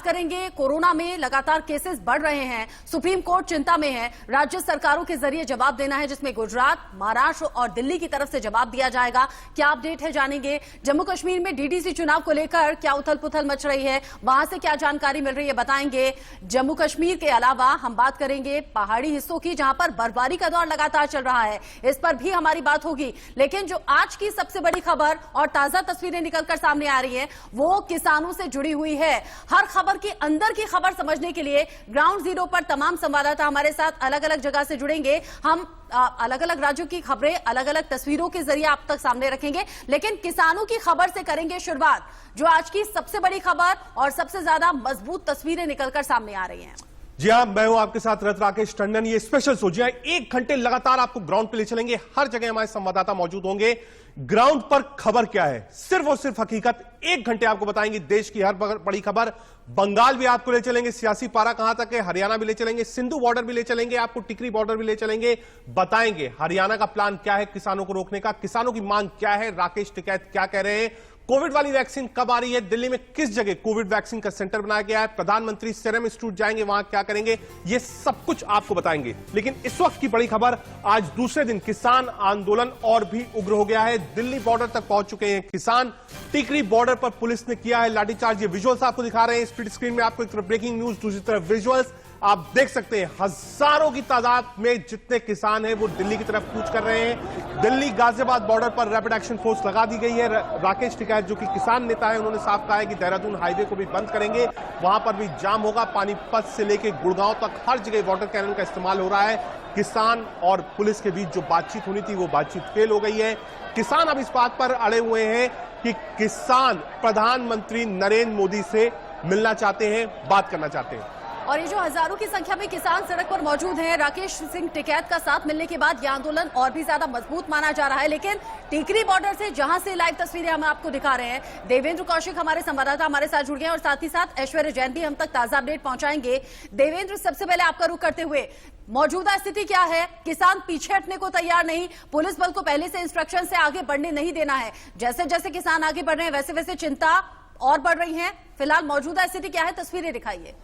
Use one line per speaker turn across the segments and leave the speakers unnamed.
बात करेंगे, कोरोना में लगातार केसेस बढ़ रहे हैं, सुप्रीम कोर्ट चिंता में है, राज्य सरकारों के जरिए जवाब देना है, जिसमें गुजरात, महाराष्ट्र और दिल्ली की तरफ से जवाब दिया जाएगा। क्या अपडेट है जानेंगे। जम्मू कश्मीर में डीडीसी चुनाव को लेकर क्या उथल पुथल मच रही है, वहां से क्या जानकारी मिल रही है, बताएंगे। जम्मू कश्मीर के अलावा हम बात करेंगे पहाड़ी हिस्सों की, जहां पर बर्फबारी का दौर लगातार चल रहा है, इस पर भी हमारी बात होगी। लेकिन जो आज की सबसे बड़ी खबर और ताजा तस्वीरें निकलकर सामने आ रही है, वो किसानों से जुड़ी हुई है। हर खबर के अंदर की खबर समझने के लिए ग्राउंड जीरो पर तमाम संवाददाता हमारे साथ अलग अलग जगह से जुड़ेंगे। हम अलग अलग राज्यों की खबरें अलग अलग तस्वीरों के जरिए आप तक सामने रखेंगे, लेकिन किसानों की खबर से करेंगे शुरुआत, जो आज की सबसे बड़ी खबर और सबसे ज्यादा मजबूत तस्वीरें निकलकर सामने आ रही हैं।
जी हाँ, मैं हूं आपके साथ रथ राकेश टंडन। ये स्पेशल शो, जी हाँ, 1 घंटे लगातार आपको ग्राउंड पे ले चलेंगे। हर जगह हमारे संवाददाता मौजूद होंगे। ग्राउंड पर खबर क्या है, सिर्फ और सिर्फ हकीकत। 1 घंटे आपको बताएंगे देश की हर बड़ी खबर। बंगाल भी आपको ले चलेंगे, सियासी पारा कहां तक है, हरियाणा भी ले चलेंगे, सिंधु बॉर्डर भी ले चलेंगे, आपको टिकरी बॉर्डर भी ले चलेंगे। बताएंगे हरियाणा का प्लान क्या है किसानों को रोकने का, किसानों की मांग क्या है, राकेश टिकैत क्या कह रहे हैं, कोविड वाली वैक्सीन कब आ रही है, दिल्ली में किस जगह कोविड वैक्सीन का सेंटर बनाया गया है, प्रधानमंत्री सीरम इंस्टीट्यूट जाएंगे, वहां क्या करेंगे, ये सब कुछ आपको बताएंगे। लेकिन इस वक्त की बड़ी खबर, आज दूसरे दिन किसान आंदोलन और भी उग्र हो गया है। दिल्ली बॉर्डर तक पहुंच चुके हैं किसान। टिकरी बॉर्डर पर पुलिस ने किया है लाठीचार्ज। ये विजुअल्स आपको दिखा रहे हैं स्प्लिट स्क्रीन में, आपको एक तरफ ब्रेकिंग न्यूज, दूसरी तरफ विजुअल्स। आप देख सकते हैं हजारों की तादाद में जितने किसान हैं वो दिल्ली की तरफ कूच कर रहे हैं। दिल्ली गाजियाबाद बॉर्डर पर रैपिड एक्शन फोर्स लगा दी गई है। राकेश टिकैत जो कि किसान नेता है, उन्होंने साफ कहा है कि देहरादून हाईवे को भी बंद करेंगे, वहां पर भी जाम होगा। पानीपत से लेकर गुड़गांव तक हर जगह वाटर कैनन का इस्तेमाल हो रहा है। किसान और पुलिस के बीच जो बातचीत होनी थी वो बातचीत फेल हो गई है। किसान अब इस बात पर अड़े हुए हैं कि किसान प्रधानमंत्री नरेंद्र मोदी से मिलना चाहते हैं, बात करना चाहते हैं।
और ये जो हजारों की संख्या में किसान सड़क पर मौजूद हैं, राकेश सिंह टिकैत का साथ मिलने के बाद यह आंदोलन और भी ज्यादा मजबूत माना जा रहा है। लेकिन टिकरी बॉर्डर से जहां से लाइव तस्वीरें हम आपको दिखा रहे हैं, देवेंद्र कौशिक हमारे संवाददाता हमारे साथ जुड़ गए और साथ ही साथ ऐश्वर्य जैन भी हम तक ताजा अपडेट पहुंचाएंगे। देवेंद्र, सबसे पहले आपका रुख करते हुए, मौजूदा स्थिति क्या है? किसान पीछे हटने को तैयार नहीं, पुलिस बल को पहले से इंस्ट्रक्शन से आगे बढ़ने नहीं देना है। जैसे जैसे किसान आगे बढ़ रहे हैं वैसे वैसे चिंता और बढ़ रही है। फिलहाल मौजूदा स्थिति क्या है, तस्वीरें दिखाइए।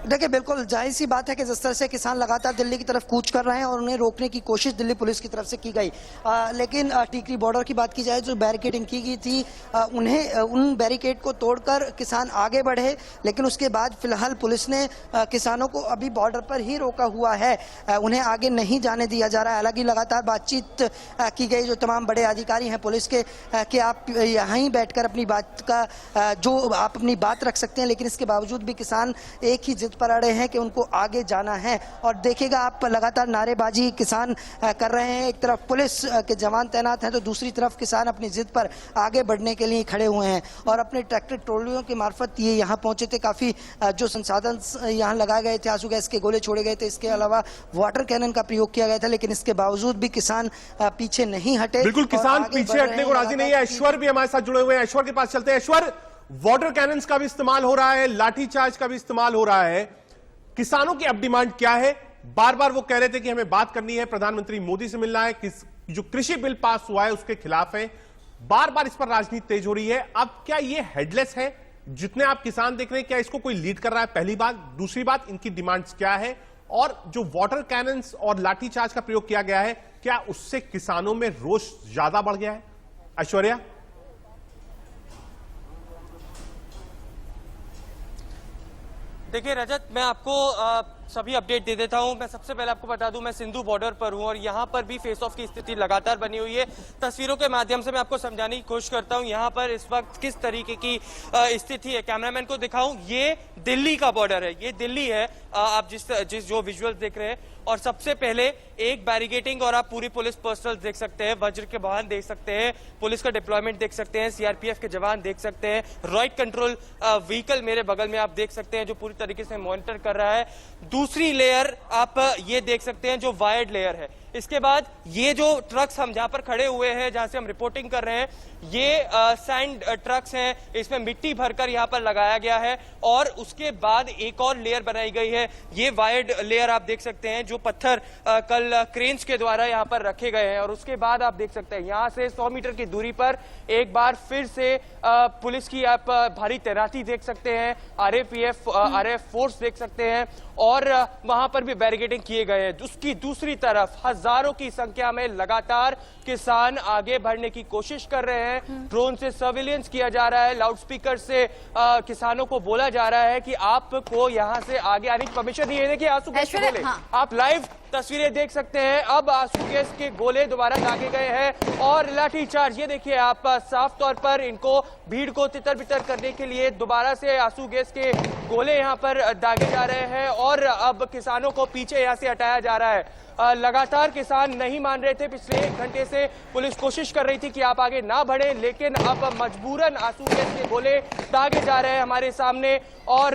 देखिए, बिल्कुल जाहिर सी बात है कि जिस तरह से किसान लगातार दिल्ली की तरफ कूच कर रहे हैं और उन्हें रोकने की कोशिश दिल्ली पुलिस की तरफ से की गई, लेकिन टिकरी बॉर्डर की बात की जाए, जो बैरिकेडिंग की गई थी, उन बैरिकेड को तोड़कर किसान आगे बढ़े। लेकिन उसके बाद फिलहाल पुलिस ने किसानों को अभी बॉर्डर पर ही रोका हुआ है, उन्हें आगे नहीं जाने दिया जा रहा है। हालांकि लगातार बातचीत की गई जो तमाम बड़े अधिकारी हैं पुलिस के, कि आप यहाँ ही बैठकर अपनी बात का आप अपनी बात रख सकते हैं। लेकिन इसके बावजूद भी किसान एक ही जिद पर अड़े हैं कि उनको आगे जाना है। और देखिएगा आप, लगातार नारेबाजी किसान कर रहे हैं। एक तरफ पुलिस के जवान तैनात हैं तो दूसरी तरफ किसान अपनी जिद पर आगे बढ़ने के लिए खड़े हुए हैं और अपने ट्रैक्टर ट्रॉलियों के मार्फत ये यहाँ पहुंचे थे। काफी जो संसाधन यहाँ लगाए गए थे, आंसू गैस के गोले छोड़े गए थे, इसके अलावा वाटर कैनन का प्रयोग किया गया था। लेकिन इसके बावजूद भी किसान पीछे नहीं हटे।
बिल्कुल, किसान पीछे हटने को राजी नहीं है। ऐश्वर्य भी हमारे साथ जुड़े हुए हैं, ऐश्वर्य के पास चलते हैं। ऐश्वर्य, वाटर कैनन्स का भी इस्तेमाल हो रहा है, लाठीचार्ज का भी इस्तेमाल हो रहा है, किसानों की अब डिमांड क्या है? बार बार वो कह रहे थे कि हमें बात करनी है, प्रधानमंत्री मोदी से मिलना है, जो कृषि बिल पास हुआ है उसके खिलाफ है। बार बार इस पर राजनीति तेज हो रही है। अब क्या ये हेडलेस है? जितने आप किसान देख रहे हैं, क्या इसको कोई लीड कर रहा है? पहली बात। दूसरी बात, इनकी डिमांड्स क्या है? और जो वाटर कैनन्स और लाठीचार्ज का प्रयोग किया गया है, क्या उससे किसानों में रोष ज्यादा बढ़ गया है? ऐश्वर्या,
देखिए रजत, मैं आपको सभी अपडेट दे देता हूं। मैं सबसे पहले आपको बता दूं, मैं सिंधु बॉर्डर पर हूं और यहां पर भी फेस ऑफ की स्थिति लगातार बनी हुई है। तस्वीरों के माध्यम से मैं आपको समझाने की कोशिश करता हूं यहां पर इस वक्त किस तरीके की स्थिति है। कैमरामैन को दिखाऊं, ये दिल्ली का बॉर्डर है, ये दिल्ली है। आप जिस जो विजुअल्स देख रहे हैं, और सबसे पहले एक बैरिकेडिंग और आप पूरी पुलिस पर्सनल देख सकते हैं, वज्र के वाहन देख सकते हैं, पुलिस का डिप्लॉयमेंट देख सकते हैं, सीआरपीएफ के जवान देख सकते हैं, रॉइट कंट्रोल व्हीकल मेरे बगल में आप देख सकते हैं जो पूरी तरीके से मॉनिटर कर रहा है। दूसरी लेयर आप ये देख सकते हैं जो वायर्ड लेयर है, इसके बाद ये जो ट्रक्स हम जहां पर खड़े हुए हैं, जहां से हम रिपोर्टिंग कर रहे हैं, ये सैंड ट्रक्स हैं, इसमें मिट्टी भरकर यहां पर लगाया गया है और उसके बाद एक और लेयर बनाई गई है। ये वायर्ड लेयर आप देख सकते हैं, जो पत्थर कल क्रेन्स के द्वारा यहां पर रखे गए हैं। और उसके बाद आप देख सकते हैं यहां से 100 मीटर की दूरी पर एक बार फिर से पुलिस की आप भारी तैनाती देख सकते हैं, आरएफ फोर्स देख सकते हैं और वहां पर भी बैरिकेडिंग किए गए हैं। उसकी दूसरी तरफ हजारों की संख्या में लगातार किसान आगे बढ़ने की कोशिश कर रहे हैं। ड्रोन से सर्विलेंस किया जा रहा है, लाउडस्पीकर से किसानों को बोला जा रहा है कि आपको यहां से आगे आने की परमिशन नहीं है। देखिए आंसू गैस के गोले, आप लाइव तस्वीरें देख सकते हैं। अब आंसू गैस के गोले दोबारा दागे गए हैं और लाठीचार्ज, ये देखिए आप साफ तौर पर इनको भीड़ को तितर बितर करने के लिए दोबारा से आंसू गैस के गोले यहां पर दागे जा रहे हैं और अब किसानों को पीछे यहां से हटाया जा रहा है। लगातार किसान नहीं मान रहे थे, पिछले 1 घंटे से पुलिस कोशिश कर रही थी कि आप आगे ना बढ़े, लेकिन अब मजबूरन आंसू गैस के गोले दागे जा रहे हैं हमारे सामने और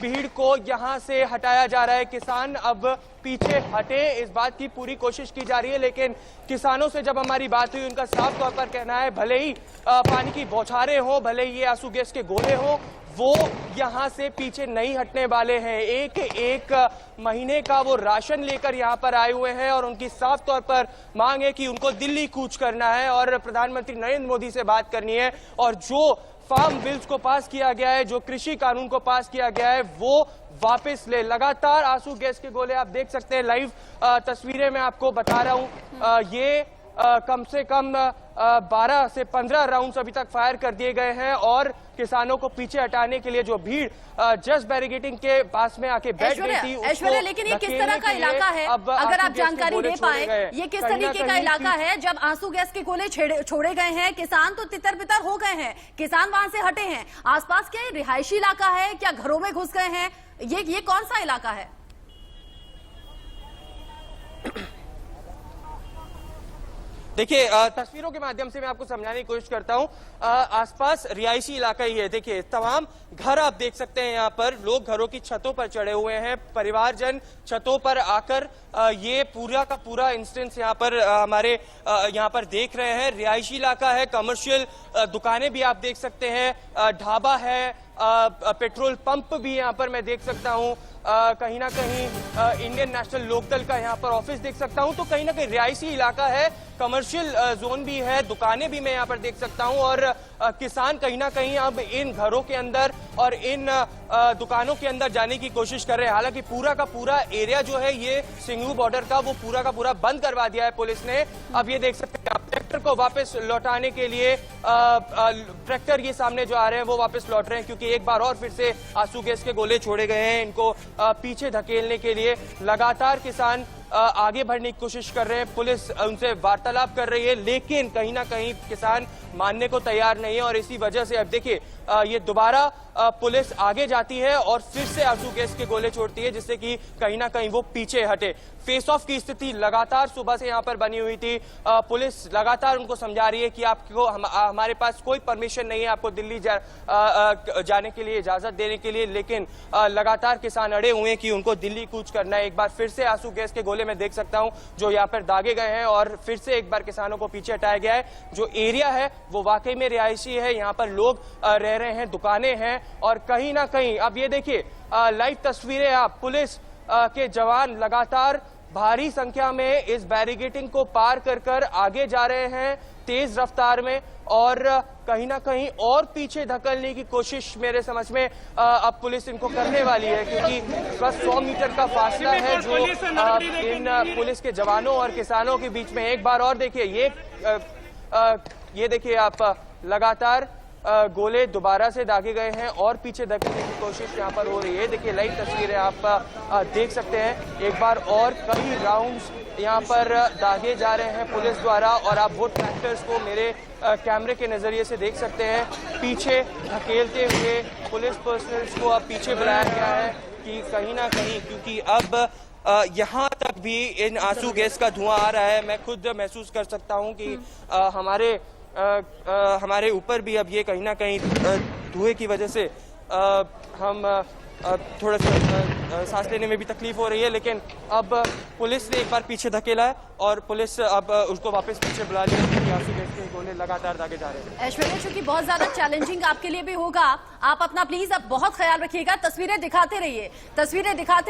भीड़ को यहां से हटाया जा रहा है। किसान अब पीछे हटे, इस बात की पूरी कोशिश की जा रही है, लेकिन किसानों से जब हमारी बात हुई, उनका साफ तौर पर कहना है भले ही पानी की बौछारें हो, भले ही ये आंसू गैस के गोले हो, वो यहां से पीछे नहीं हटने वाले हैं। एक महीने का वो राशन लेकर यहां पर आए हुए हैं और उनकी साफ तौर पर मांग है कि उनको दिल्ली कूच करना है और प्रधानमंत्री नरेंद्र मोदी से बात करनी है और जो फार्म बिल्स को पास किया गया है, जो कृषि कानून को पास किया गया है, वो वापस ले। लगातार आंसू गैस के गोले आप देख सकते हैं, लाइव तस्वीरें मैं आपको बता रहा हूं। ये कम से कम 12 से 15 राउंड्स अभी तक फायर कर दिए गए हैं और किसानों को पीछे हटाने के लिए जो भीड़ जस्ट बैरिकेडिंग के पास में आके बैठ गई थी,
ऐश्वर्या, लेकिन ये किस तरह का इलाका है, अगर आप जानकारी दे पाए, ये किस तरीके का इलाका है? जब आंसू गैस के गोले छोड़े गए हैं, किसान तो तितर बितर हो गए हैं, किसान वहां से हटे हैं। आसपास क्या रिहायशी इलाका है, क्या घरों में घुस गए हैं? ये कौन सा इलाका है?
देखिए तस्वीरों के माध्यम से मैं आपको समझाने की कोशिश करता हूं। आसपास रिहायशी इलाका ही है। देखिए तमाम घर आप देख सकते हैं, यहाँ पर लोग घरों की छतों पर चढ़े हुए हैं, परिवारजन छतों पर आकर ये पूरा का पूरा इंस्टेंस यहाँ पर हमारे यहाँ पर देख रहे हैं। रिहायशी इलाका है, कमर्शियल दुकानें भी आप देख सकते हैं, ढाबा है, पेट्रोल पंप भी यहाँ पर मैं देख सकता हूँ, कहीं ना कहीं इंडियन नेशनल लोकदल का यहाँ पर ऑफिस देख सकता हूँ। तो कहीं ना कहीं रिहायशी इलाका है, कमर्शियल जोन भी है, दुकानें भी मैं यहाँ पर देख सकता हूँ और किसान कहीं ना कहीं अब इन घरों के अंदर और इन दुकानों के अंदर जाने की कोशिश कर रहे हैं। हालांकि पूरा का पूरा एरिया जो है ये सिंगू बॉर्डर का, वो पूरा का पूरा बंद करवा दिया है पुलिस ने। अब ये देख सकते हैं ट्रैक्टर को वापस लौटाने के लिए ट्रैक्टर ये सामने जो आ रहे हैं वो वापस लौट रहे हैं, क्योंकि एक बार और फिर से आंसू गैस के गोले छोड़े गए हैं इनको पीछे धकेलने के लिए। लगातार किसान आगे बढ़ने की कोशिश कर रहे हैं, पुलिस उनसे वार्तालाप कर रही है, लेकिन कहीं ना कहीं किसान मानने को तैयार नहीं है और इसी वजह से अब देखिए ये दोबारा पुलिस आगे जाती है और फिर से आंसू गैस के गोले छोड़ती है, जिससे कि कहीं ना कहीं वो पीछे हटे। फेस ऑफ की स्थिति लगातार सुबह से यहाँ पर बनी हुई थी। पुलिस लगातार उनको समझा रही है कि आपको हमारे पास कोई परमिशन नहीं है आपको दिल्ली जाने के लिए, इजाजत देने के लिए, लेकिन लगातार किसान अड़े हुए हैं कि उनको दिल्ली कूच करना है। एक बार फिर से आंसू गैस के गोले मैं देख सकता हूं जो यहाँ पर दागे गए हैं और फिर से एक बार किसानों को पीछे हटाया गया है। जो एरिया है वो वाकई में रिहायशी है, यहाँ पर लोग रह रहे हैं, दुकानें हैं और कहीं ना कहीं अब ये देखिए लाइव तस्वीरें आप, पुलिस के जवान लगातार भारी संख्या में इस बैरिकेडिंग को पार कर आगे जा रहे हैं तेज रफ्तार में और कहीं ना कहीं और पीछे धकेलने की कोशिश मेरे समझ में अब पुलिस इनको करने वाली है, क्योंकि बस 100 मीटर का फासला है जो इन पुलिस के जवानों और किसानों के बीच में। एक बार और देखिए ये देखिए आप लगातार गोले दोबारा से दागे गए हैं और पीछे धकेलने की कोशिश यहाँ पर हो रही है। देखिए लाइव तस्वीरें आप देख सकते हैं, एक बार और कई राउंड्स यहाँ पर दागे जा रहे हैं पुलिस द्वारा और आप वो ट्रैक्टर्स को मेरे कैमरे के नजरिए से देख सकते हैं, पीछे धकेलते हुए पुलिस पर्सनल्स को अब पीछे बुलाया गया है कि कहीं ना कहीं, क्योंकि अब यहाँ तक भी इन आंसू गैस का धुआं आ रहा है। मैं खुद महसूस कर सकता हूँ कि हमारे ऊपर भी अब ये कहीं ना कहीं धुएं की वजह से हम थोड़ा सा सांस लेने में भी तकलीफ हो रही है, लेकिन अब पुलिस ने एक बार पीछे धकेला है और पुलिस अब उसको वापस पीछे बुला रही है, क्योंकि आंसू गैस के गोले लगातार दागे जा रहे हैं।
ऐश्वर्या, चूंकि बहुत ज्यादा चैलेंजिंग आपके लिए भी होगा, आप अपना प्लीज अब बहुत ख्याल रखिएगा। तस्वीरें दिखाते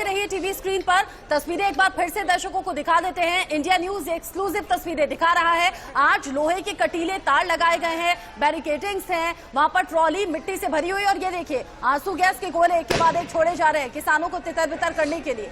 रहिए टीवी स्क्रीन पर। तस्वीरें एक बार फिर से दर्शकों को दिखा देते हैं। इंडिया न्यूज एक्सक्लूसिव तस्वीरें दिखा रहा है। आज लोहे के कटीले तार लगाए गए हैं, बैरिकेडिंग्स हैं, वहां पर ट्रॉली मिट्टी से भरी हुई, और ये देखिए आंसू गैस के गोले एक के बाद एक छोड़े जा रहे हैं किसानों को तितर बितर करने के लिए।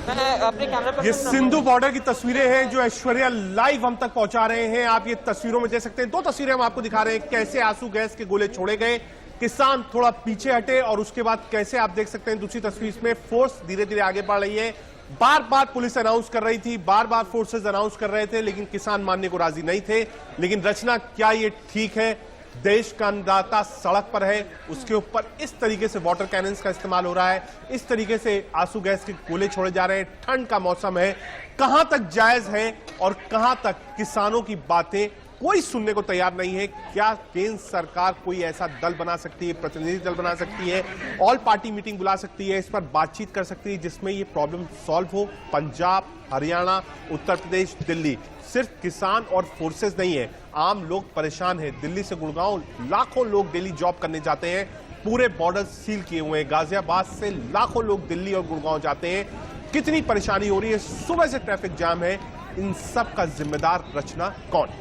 अपने कैमरा पर
ये सिंधु बॉर्डर की तस्वीरें हैं जो ऐश्वर्या लाइव हम तक पहुंचा रहे हैं। आप ये तस्वीरों में देख सकते हैं, 2 तस्वीरें हम आपको दिखा रहे हैं कैसे आंसू गैस के गोले छोड़े गए, किसान थोड़ा पीछे हटे, और उसके बाद कैसे आप देख सकते हैं दूसरी तस्वीर में फोर्स धीरे धीरे आगे बढ़ रही है। बार बार पुलिस अनाउंस कर रही थी, बार बार फोर्सेस अनाउंस कर रहे थे, लेकिन किसान मानने को राजी नहीं थे। लेकिन रचना, क्या ये ठीक है? देश का अन्नदाता सड़क पर है, उसके ऊपर इस तरीके से वाटर कैनन्स का इस्तेमाल हो रहा है, इस तरीके से आंसू गैस के गोले छोड़े जा रहे हैं। ठंड का मौसम है, कहां तक जायज है और कहां तक किसानों की बातें कोई सुनने को तैयार नहीं है। क्या केंद्र सरकार कोई ऐसा दल बना सकती है, प्रतिनिधि दल बना सकती है, ऑल पार्टी मीटिंग बुला सकती है, इस पर बातचीत कर सकती है जिसमें ये प्रॉब्लम सॉल्व हो? पंजाब, हरियाणा, उत्तर प्रदेश, दिल्ली, सिर्फ किसान और फोर्सेस नहीं है, आम लोग परेशान हैं। दिल्ली से गुड़गांव लाखों लोग डेली जॉब करने जाते हैं, पूरे बॉर्डर सील किए हुए हैं। गाजियाबाद से लाखों लोग दिल्ली और गुड़गांव जाते हैं। कितनी परेशानी हो रही है, सुबह से ट्रैफिक जाम है। इन सब का जिम्मेदार रचना कौन?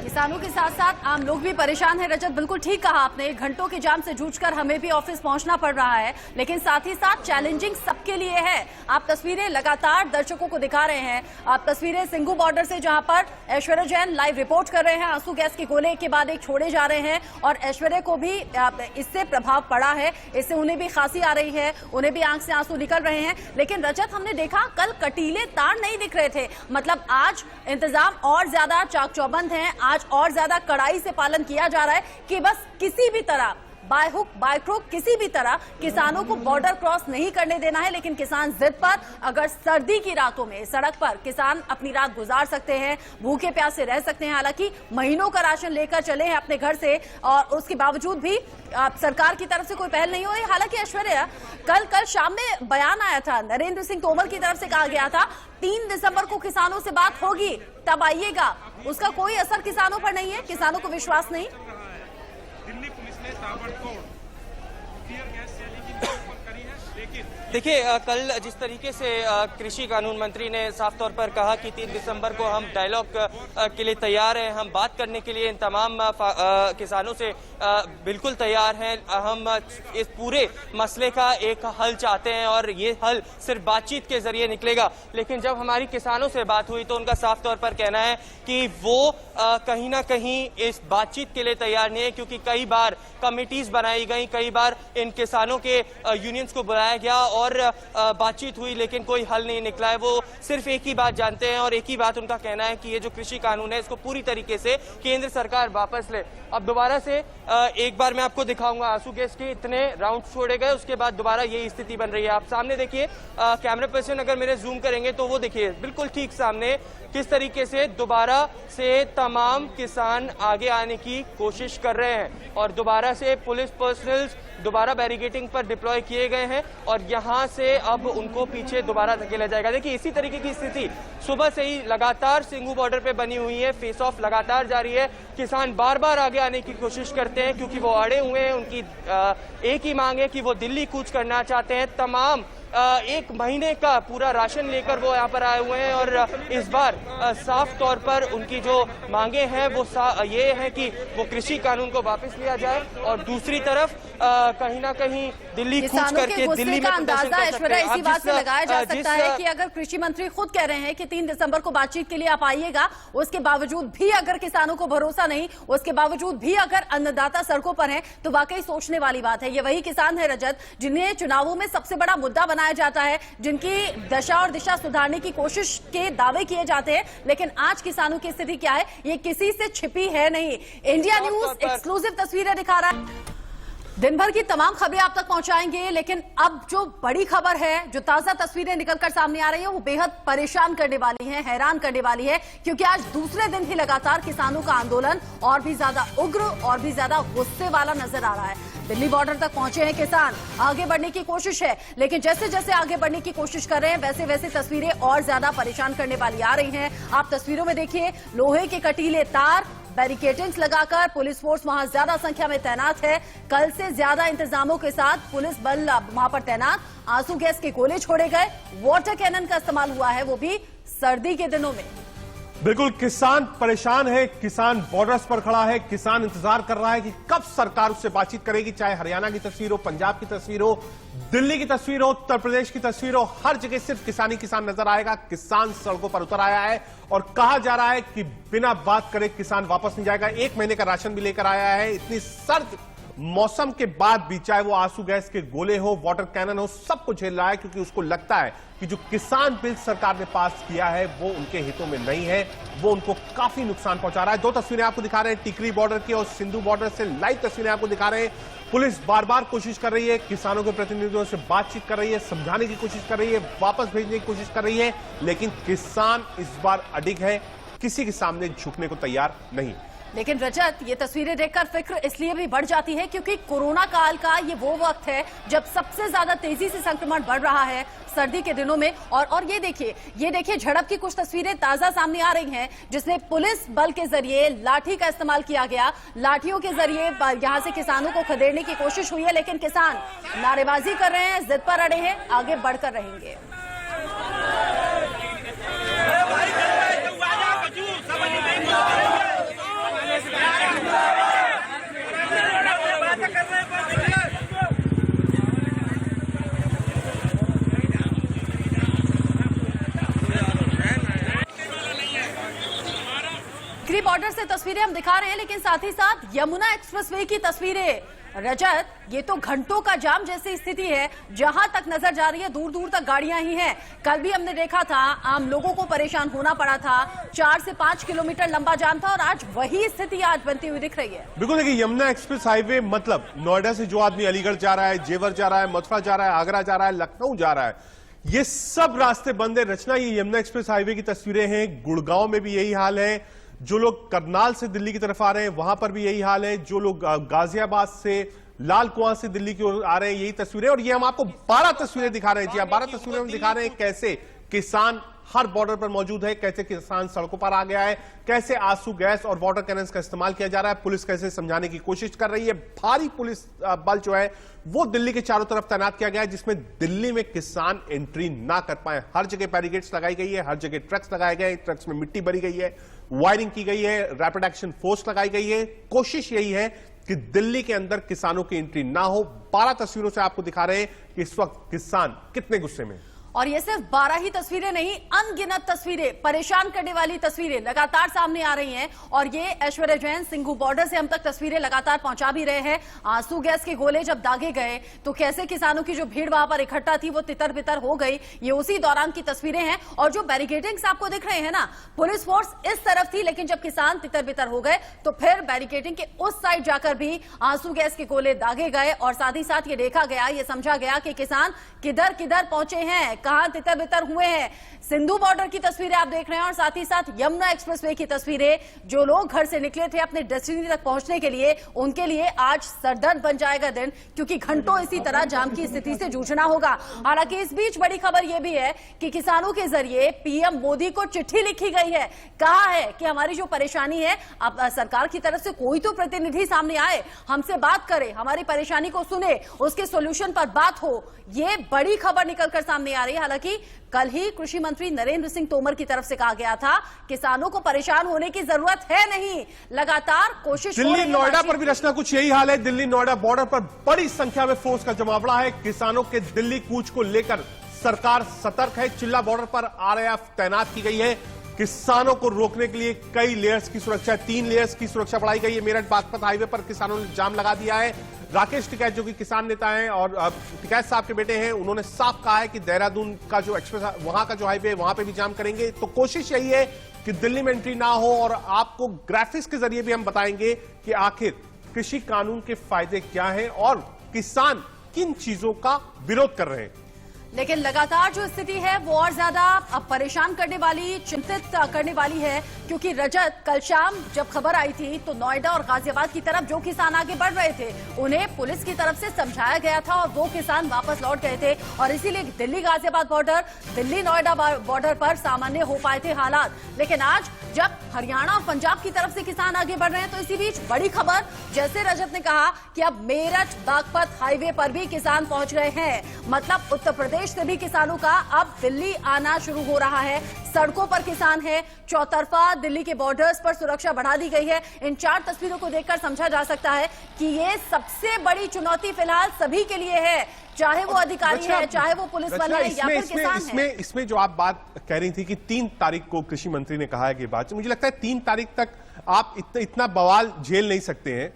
किसानों के साथ साथ आम लोग भी परेशान हैं। रजत, बिल्कुल ठीक कहा आपने, घंटों के जाम से जूझकर हमें भी ऑफिस पहुंचना पड़ रहा है, लेकिन साथ ही साथ चैलेंजिंग सबके लिए है। आप तस्वीरें लगातार दर्शकों को दिखा रहे हैं, आप तस्वीरें सिंघू बॉर्डर से, जहां पर ऐश्वर्या जैन लाइव रिपोर्ट कर रहे हैं। आंसू गैस के गोले एक के बाद एक छोड़े जा रहे हैं और ऐश्वर्या को भी इससे प्रभाव पड़ा है, इससे उन्हें भी खांसी आ रही है, उन्हें भी आंख से आंसू निकल रहे हैं। लेकिन रजत, हमने देखा कल कटीले तार नहीं दिख रहे थे, मतलब आज इंतजाम और ज्यादा चाक चौबंद है, आज और ज्यादा कड़ाई से पालन किया जा रहा है कि बस किसी भी तरह बाय हुक बाय क्रोक किसी भी तरह किसानों को बॉर्डर क्रॉस नहीं करने देना है। लेकिन किसान जिद पर, अगर सर्दी की रातों में सड़क पर किसान अपनी रात गुजार सकते हैं, भूखे प्यासे रह सकते हैं, हालांकि महीनों का राशन लेकर चले हैं अपने घर से, और उसके बावजूद भी सरकार की तरफ से कोई पहल नहीं हो रही। हालांकि ऐश्वर्या, कल शाम में बयान आया था, नरेंद्र सिंह तोमर की तरफ से कहा गया था 3 दिसंबर को किसानों से बात होगी, तब आइएगा। उसका कोई असर किसानों पर नहीं है, किसानों को विश्वास नहीं।
दिल्ली पुलिस ने ताबड़तोड़ टीयर गैस रैली की करी है, लेकिन
देखिए कल जिस तरीके से कृषि कानून मंत्री ने साफ तौर पर कहा कि 3 दिसंबर को हम डायलॉग के लिए तैयार हैं, हम बात करने के लिए इन तमाम किसानों से बिल्कुल तैयार हैं, हम इस पूरे मसले का एक हल चाहते हैं और ये हल सिर्फ बातचीत के जरिए निकलेगा। लेकिन जब हमारी किसानों से बात हुई तो उनका साफ तौर पर कहना है कि वो कहीं ना कहीं इस बातचीत के लिए तैयार नहीं है, क्योंकि कई बार कमिटीज बनाई गई, कई बार इन किसानों के यूनियंस को बुलाया गया और बातचीत हुई, लेकिन कोई हल नहीं निकला है। वो सिर्फ एक ही बात जानते हैं और एक ही बात उनका कहना है कि ये जो कृषि कानून है इसको पूरी तरीके से केंद्र सरकार वापस ले। अब दोबारा से एक बार मैं आपको दिखाऊंगा, आंसू गैस के इतने राउंड छोड़े गए, उसके बाद दोबारा यही स्थिति बन रही है। आप सामने देखिए, कैमरा पर्सन अगर मेरे जूम करेंगे तो वो देखिए बिल्कुल ठीक सामने किस तरीके से दोबारा से तमाम किसान आगे आने की कोशिश कर रहे हैं और दोबारा से पुलिस पर्सनल्स दोबारा बैरिकेडिंग पर डिप्लॉय किए गए हैं और यहां से अब उनको पीछे दोबारा धकेला जाएगा। देखिए इसी तरीके की स्थिति सुबह से ही लगातार सिंघू बॉर्डर पे बनी हुई है, फेस ऑफ लगातार जारी है। किसान बार बार आगे आने की कोशिश करते हैं क्योंकि वो अड़े हुए हैं, उनकी एक ही मांग है कि वो दिल्ली कूच करना चाहते हैं। तमाम 1 महीने का पूरा राशन लेकर वो यहाँ पर आए हुए हैं और इस बार साफ तौर पर उनकी जो मांगे हैं वो ये है कि वो कृषि कानून को वापस लिया जाए और दूसरी तरफ कहीं ना कहीं दिल्ली कूच करके दिल्ली में
अंदाजा ऐश्वर्या इसी बात से लगाया जा सकता है कि अगर कृषि मंत्री खुद कह रहे हैं कि 3 दिसंबर को बातचीत के लिए आप आइएगा, उसके बावजूद भी अगर किसानों को भरोसा नहीं, उसके बावजूद भी अगर अन्नदाता सड़कों पर हैं, तो वाकई सोचने वाली बात है। ये वही किसान है रजत, जिन्हें चुनावों में सबसे बड़ा मुद्दा बनाया जाता है, जिनकी दशा और दिशा सुधारने की कोशिश के दावे किए जाते हैं, लेकिन आज किसानों की स्थिति क्या है ये किसी से छिपी है नहीं। इंडिया न्यूज एक्सक्लूसिव तस्वीरें दिखा रहा है। दिन भर की तमाम खबरें आप तक पहुंचाएंगे, लेकिन अब जो बड़ी खबर है, जो ताजा तस्वीरें निकलकर सामने आ रही है, वो बेहद परेशान करने वाली है, हैरान करने वाली है, क्योंकि आज दूसरे दिन भी लगातार किसानों का आंदोलन और भी ज्यादा उग्र और भी ज्यादा गुस्से वाला नजर आ रहा है। दिल्ली बॉर्डर तक पहुंचे हैं किसान, आगे बढ़ने की कोशिश है, लेकिन जैसे जैसे आगे बढ़ने की कोशिश कर रहे हैं वैसे वैसे तस्वीरें और ज्यादा परेशान करने वाली आ रही हैं। आप तस्वीरों में देखिए, लोहे के कटीले तार, बैरिकेडिंग्स लगाकर पुलिस फोर्स वहां ज्यादा संख्या में तैनात है। कल से ज्यादा इंतजामों के साथ पुलिस बल वहां पर तैनात। आंसू गैस के गोले छोड़े गए, वाटर कैनन का इस्तेमाल हुआ है, वो भी सर्दी के दिनों में।
बिल्कुल, किसान परेशान है, किसान बॉर्डर्स पर खड़ा है, किसान इंतजार कर रहा है कि कब सरकार उससे बातचीत करेगी। चाहे हरियाणा की तस्वीर हो, पंजाब की तस्वीर हो, दिल्ली की तस्वीर हो, उत्तर प्रदेश की तस्वीर हो, हर जगह सिर्फ किसान ही किसान नजर आएगा। किसान सड़कों पर उतर आया है और कहा जा रहा है कि बिना बात करे किसान वापस नहीं जाएगा। 1 महीने का राशन भी लेकर आया है। इतनी सर्द मौसम के बाद भी, चाहे वो आंसू गैस के गोले हो, वाटर कैनन हो, सब कुछ झेल रहा है, क्योंकि उसको लगता है कि जो किसान बिल सरकार ने पास किया है वो उनके हितों में नहीं है, वो उनको काफी नुकसान पहुंचा रहा है। 2 तस्वीरें आपको दिखा रहे हैं, टिकरी बॉर्डर की और सिंधु बॉर्डर से लाइव तस्वीरें आपको दिखा रहे हैं। पुलिस बार बार कोशिश कर रही है, किसानों के प्रतिनिधियों से बातचीत कर रही है, समझाने की कोशिश कर रही है, वापस भेजने की कोशिश कर रही है, लेकिन किसान इस बार अडिग है, किसी के सामने झुकने को तैयार नहीं।
लेकिन रजत, ये तस्वीरें देखकर फिक्र इसलिए भी बढ़ जाती है क्योंकि कोरोना काल का ये वो वक्त है जब सबसे ज्यादा तेजी से संक्रमण बढ़ रहा है सर्दी के दिनों में। और ये देखिए झड़प की कुछ तस्वीरें ताजा सामने आ रही हैं, जिसमें पुलिस बल के जरिए लाठी का इस्तेमाल किया गया। लाठियों के जरिए यहां से किसानों को खदेड़ने की कोशिश हुई है, लेकिन किसान नारेबाजी कर रहे हैं, जिद पर अड़े हैं, आगे बढ़कर रहेंगे। टिकरी बॉर्डर से तस्वीरें हम दिखा रहे हैं, लेकिन साथ ही साथ यमुना एक्सप्रेसवे की तस्वीरें। रजत, ये तो घंटों का जाम जैसी स्थिति है, जहां तक नजर जा रही है दूर दूर तक गाड़ियां ही हैं। कल भी हमने देखा था, आम लोगों को परेशान होना पड़ा था, 4 से 5 किलोमीटर लंबा जाम था, और आज वही स्थिति आज बनती हुई दिख रही है।
बिल्कुल, देखिए यमुना एक्सप्रेस हाईवे मतलब नोएडा से जो आदमी अलीगढ़ जा रहा है, जेवर जा रहा है, मथुरा जा रहा है, आगरा जा रहा है, लखनऊ जा रहा है, ये सब रास्ते बंद है। रचना, ये यमुना एक्सप्रेस हाईवे की तस्वीरें हैं। गुड़गांव में भी यही हाल है। जो लोग करनाल से दिल्ली की तरफ आ रहे हैं वहां पर भी यही हाल है। जो लोग गाजियाबाद से, लाल कुआं से दिल्ली की ओर आ रहे हैं, यही तस्वीरें। और ये हम आपको 12 तस्वीरें दिखा रहे हैं। जी हाँ, 12 तस्वीरें हम दिखा रहे हैं कैसे किसान हर बॉर्डर पर मौजूद है, कैसे किसान सड़कों पर आ गया है, कैसे आंसू गैस और वाटर कैनन का इस्तेमाल किया जा रहा है। पुलिस कैसे समझाने की कोशिश कर रही है। भारी पुलिस बल जो है वो दिल्ली के चारों तरफ तैनात किया गया है, जिसमें दिल्ली में किसान एंट्री ना कर पाए। हर जगह बैरिकेड्स लगाई गई है, हर जगह ट्रक्स लगाए गए, ट्रक्स में मिट्टी भरी गई है, वायरिंग की गई है, रैपिड एक्शन फोर्स लगाई गई है। कोशिश यही है कि दिल्ली के अंदर किसानों की एंट्री ना हो। 12 तस्वीरों से आपको दिखा रहे हैं कि इस वक्त किसान कितने गुस्से में।
और ये सिर्फ 12 ही तस्वीरें नहीं, अनगिनत तस्वीरें, परेशान करने वाली तस्वीरें लगातार सामने आ रही हैं। और ये ऐश्वर्या जैन सिंघू बॉर्डर से हम तक तस्वीरें लगातार पहुंचा भी रहे हैं। आंसू गैस के गोले जब दागे गए तो कैसे किसानों की जो भीड़ वहां पर इकट्ठा थी वो तितर बितर हो गई, ये उसी दौरान की तस्वीरें हैं। और जो बैरिकेडिंग्स आपको दिख रहे हैं ना, पुलिस फोर्स इस तरफ थी, लेकिन जब किसान तितर बितर हो गए तो फिर बैरिकेडिंग के उस साइड जाकर भी आंसू गैस के गोले दागे गए। और साथ ही साथ ये देखा गया, ये समझा गया कि किसान किधर किधर पहुंचे हैं, कहां तितर बितर हुए हैं। सिंधु बॉर्डर की तस्वीरें आप देख रहे हैं और साथ ही साथ यमुना एक्सप्रेसवे की तस्वीरें। जो लोग घर से निकले थे अपने डेस्टिनी तक पहुंचने के लिए, उनके लिए आज सरदर्द बन जाएगा दिन, क्योंकि घंटों इसी तरह जाम की स्थिति से जूझना होगा। हालांकि इस बीच बड़ी खबर यह भी है कि किसानों के जरिए पीएम मोदी को चिट्ठी लिखी गई है। कहा है कि हमारी जो परेशानी है, अब सरकार की तरफ से कोई तो प्रतिनिधि सामने आए, हमसे बात करे, हमारी परेशानी को सुने, उसके सोल्यूशन पर बात हो। ये बड़ी खबर निकलकर सामने आ रही है। हालांकि कल ही कृषि मंत्री नरेंद्र सिंह तोमर की तरफ से कहा गया था, किसानों को परेशान होने की जरूरत है नहीं, लगातार कोशिश।
दिल्ली नोएडा पर भी रचना कुछ यही हाल है। दिल्ली नोएडा बॉर्डर पर बड़ी संख्या में फोर्स का जमावड़ा है। किसानों के दिल्ली कूच को लेकर सरकार सतर्क है। चिल्ला बॉर्डर पर आरएएफ तैनात की गई है। किसानों को रोकने के लिए कई लेयर्स की सुरक्षा, 3 लेयर्स की सुरक्षा बढ़ाई गई है। मेरठ बागपत हाईवे पर किसानों ने जाम लगा दिया है। राकेश टिकैत जो कि किसान नेता हैं और टिकैत साहब के बेटे हैं, उन्होंने साफ कहा है कि देहरादून का जो एक्सप्रेस, वहां का जो हाईवे है वहां पे भी जाम करेंगे। तो कोशिश यही है कि दिल्ली में एंट्री ना हो। और आपको ग्राफिक्स के जरिए भी हम बताएंगे कि आखिर कृषि कानून के फायदे क्या हैं और किसान किन चीजों का विरोध कर रहे हैं।
लेकिन लगातार जो स्थिति है वो और ज्यादा अब परेशान करने वाली, चिंतित करने वाली है, क्योंकि रजत कल शाम जब खबर आई थी तो नोएडा और गाजियाबाद की तरफ जो किसान आगे बढ़ रहे थे उन्हें पुलिस की तरफ से समझाया गया था और वो किसान वापस लौट गए थे और इसीलिए दिल्ली गाजियाबाद बॉर्डर, दिल्ली नोएडा बॉर्डर पर सामान्य हो पाए थे हालात। लेकिन आज जब हरियाणा और पंजाब की तरफ से किसान आगे बढ़ रहे हैं तो इसी बीच बड़ी खबर, जैसे रजत ने कहा कि अब मेरठ बागपत हाईवे पर भी किसान पहुंच गए हैं। मतलब उत्तर प्रदेश से भी किसानों का अब दिल्ली आना शुरू हो रहा है। सड़कों पर किसान है, चौतरफा दिल्ली के बॉर्डर्स पर सुरक्षा बढ़ा दी गई है। इन 4 तस्वीरों को देखकर समझा जा सकता है कि ये सबसे बड़ी चुनौती फिलहाल सभी के लिए है, चाहे वो अधिकारी है, चाहे वो पुलिस वाले हैं या फिर किसान है।
इसमें जो आप बात कह रही थी कि 3 तारीख को कृषि मंत्री ने कहा है कि बात, मुझे लगता है 3 तारीख तक आप इतना बवाल झेल नहीं सकते हैं।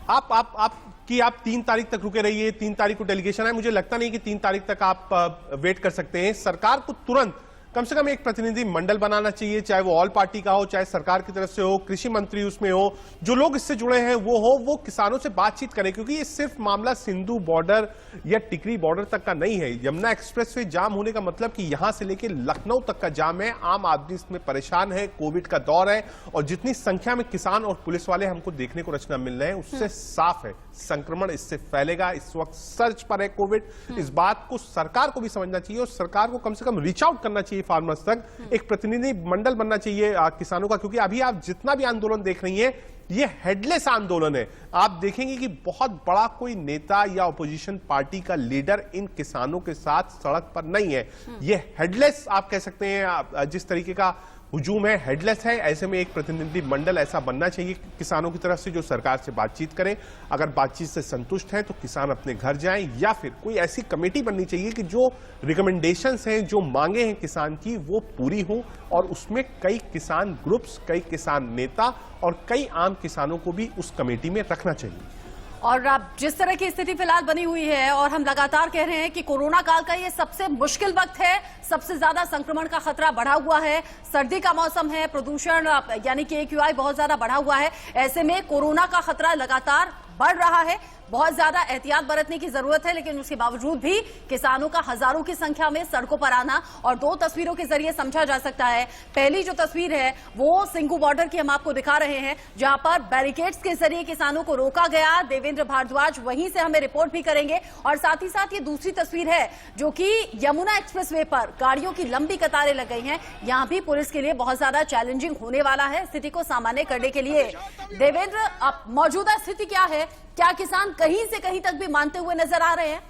आप 3 तारीख तक रुके रहिए, 3 तारीख को डेलीगेशन है, मुझे लगता नहीं कि 3 तारीख तक आप वेट कर सकते हैं। सरकार को तुरंत कम से कम एक प्रतिनिधि मंडल बनाना चाहिए, चाहे वो ऑल पार्टी का हो, चाहे सरकार की तरफ से हो, कृषि मंत्री उसमें हो, जो लोग इससे जुड़े हैं वो किसानों से बातचीत करें, क्योंकि ये सिर्फ मामला सिंधु बॉर्डर या टिकरी बॉर्डर तक का नहीं है। यमुना एक्सप्रेसवे जाम होने का मतलब कि यहां से लेकर लखनऊ तक का जाम है। आम आदमी इसमें परेशान है, कोविड का दौर है और जितनी संख्या में किसान और पुलिस वाले हमको देखने को रचना मिल रहे हैं उससे साफ है संक्रमण इससे फैलेगा। इस वक्त सर्च पर है कोविड। इस बात को सरकार को भी समझना चाहिए और सरकार को कम से कम रीच आउट करना चाहिए फार्मर्स तक। एक प्रतिनिधि मंडल बनना चाहिए किसानों का, क्योंकि अभी आप जितना भी आंदोलन देख रही हैं ये हेडलेस आंदोलन है। आप देखेंगे कि बहुत बड़ा कोई नेता या ऑपोजिशन पार्टी का लीडर इन किसानों के साथ सड़क पर नहीं है। ये हेडलेस आप कह सकते हैं, जिस तरीके का हुजूम है हेडलेस है। ऐसे में एक प्रतिनिधि मंडल ऐसा बनना चाहिए किसानों की तरफ से जो सरकार से बातचीत करें। अगर बातचीत से संतुष्ट है तो किसान अपने घर जाएं, या फिर कोई ऐसी कमेटी बननी चाहिए कि जो रिकमेंडेशंस हैं, जो मांगे हैं किसान की, वो पूरी हो और उसमें कई किसान ग्रुप्स, कई किसान नेता और कई आम किसानों को भी उस कमेटी में रखना चाहिए।
और अब जिस तरह की स्थिति फिलहाल बनी हुई है और हम लगातार कह रहे हैं कि कोरोना काल का ये सबसे मुश्किल वक्त है, सबसे ज्यादा संक्रमण का खतरा बढ़ा हुआ है, सर्दी का मौसम है, प्रदूषण यानी कि AQI बहुत ज्यादा बढ़ा हुआ है। ऐसे में कोरोना का खतरा लगातार बढ़ रहा है, बहुत ज्यादा एहतियात बरतने की जरूरत है। लेकिन उसके बावजूद भी किसानों का हजारों की संख्या में सड़कों पर आना और 2 तस्वीरों के जरिए समझा जा सकता है। पहली जो तस्वीर है वो सिंघू बॉर्डर की हम आपको दिखा रहे हैं, जहां पर बैरिकेड्स के जरिए किसानों को रोका गया। देवेंद्र भारद्वाज वहीं से हमें रिपोर्ट भी करेंगे। और साथ ही साथ ये दूसरी तस्वीर है जो कि यमुना एक्सप्रेसवे पर गाड़ियों की लंबी कतारें लग गई हैं। यहां भी पुलिस के लिए बहुत ज्यादा चैलेंजिंग होने वाला है स्थिति को सामान्य करने के लिए। देवेंद्र, अब मौजूदा स्थिति क्या है? क्या किसान कहीं से कहीं तक भी मानते हुए नजर आ रहे हैं?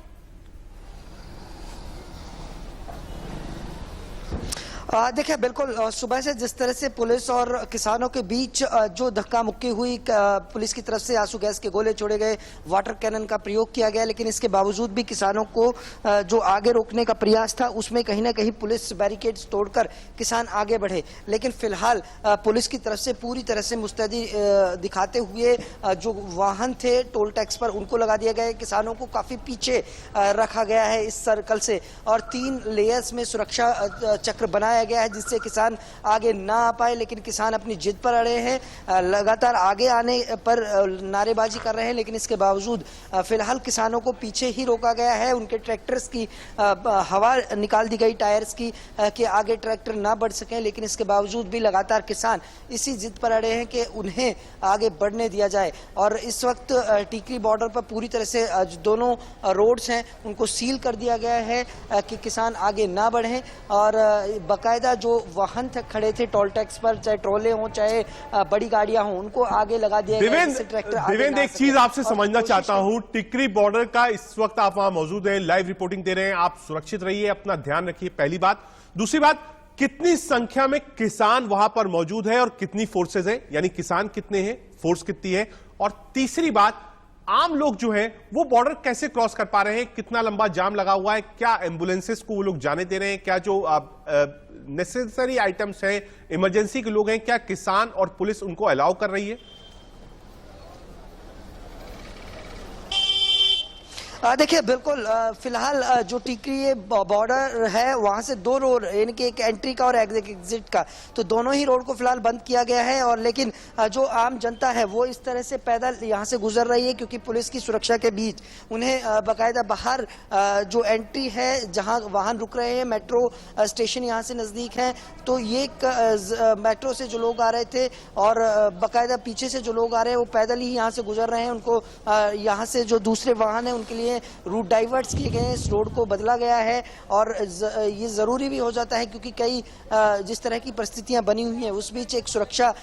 देखिए, बिल्कुल सुबह से जिस तरह से पुलिस और किसानों के बीच जो धक्का मुक्की हुई, पुलिस की तरफ से आंसू गैस के गोले छोड़े गए, वाटर कैनन का प्रयोग किया गया, लेकिन इसके बावजूद भी किसानों को जो आगे रोकने का प्रयास था उसमें कहीं ना कहीं पुलिस बैरिकेड्स तोड़कर किसान आगे बढ़े। लेकिन फिलहाल पुलिस की तरफ से पूरी तरह से मुस्तैदी दिखाते हुए जो वाहन थे टोल टैक्स पर उनको लगा दिया गया है। किसानों को काफी पीछे रखा गया है इस सर्कल से और 3 लेयर्स में सुरक्षा चक्र बनाया गया है जिससे किसान आगे ना आ पाए। लेकिन किसान अपनी जिद पर अड़े हैं, लगातार आगे आने पर नारेबाजी कर रहे हैं, लेकिन इसके बावजूद फिलहाल किसानों को पीछे ही रोका गया है। उनके ट्रैक्टर्स की हवा निकाल दी गई, टायर्स की, कि आगे ट्रैक्टर ना बढ़ सके। लेकिन इसके बावजूद भी लगातार किसान इसी जिद पर अड़े हैं कि उन्हें आगे बढ़ने दिया जाए। और इस वक्त टिकरी बॉर्डर पर पूरी तरह से दोनों रोड्स हैं उनको सील कर दिया गया है कि किसान आगे ना बढ़ें। और बाकायदा जो वाहन खड़े थे टोल टैक्स पर, चाहे ट्रोले हों चाहे बड़ी गाड़ियां हों, उनको आगे लगा दिया गया है।
देवेंद्र, एक चीज आपसे समझना चाहता हूं, टिकरी बॉर्डर का इस वक्त आप वहां मौजूद हैं, लाइव रिपोर्टिंग दे रहे हैं, आप सुरक्षित रहिए, अपना ध्यान रखिए, पहली बात। दूसरी बात, कितनी संख्या में किसान वहां पर मौजूद है और कितनी फोर्सेज है, यानी किसान कितने हैं, फोर्स कितनी है? और तीसरी बात, आम लोग जो हैं वो बॉर्डर कैसे क्रॉस कर पा रहे हैं? कितना लंबा जाम लगा हुआ है? क्या एम्बुलेंसेस को वो लोग जाने दे रहे हैं? क्या जो नेसेसरी आइटम्स हैं, इमरजेंसी के लोग हैं, क्या किसान और पुलिस उनको अलाउ कर रही है?
देखिए बिल्कुल फिलहाल जो टिकरी बॉर्डर है वहां से दो रोड यानी कि एक एंट्री का और एग्जिट का, तो दोनों ही रोड को फिलहाल बंद किया गया है। और लेकिन जो आम जनता है वो इस तरह से पैदल यहां से गुजर रही है, क्योंकि पुलिस की सुरक्षा के बीच उन्हें बाकायदा बाहर जो एंट्री है जहां वाहन रुक रहे हैं, मेट्रो स्टेशन यहां से नजदीक है, तो ये मेट्रो से जो लोग आ रहे थे और बाकायदा पीछे से जो लोग आ रहे हैं वो पैदल ही यहां से गुजर रहे हैं। उनको यहां से जो दूसरे वाहन है उनके लिए रूट डाइवर्ट्स किए गए हैं, इस रोड को बदला गया है। और ये जरूरी भी हो जाता है क्योंकि कई जिस तरह की परिस्थितियां बनी हुई हैं उस बीच एक सुरक्षा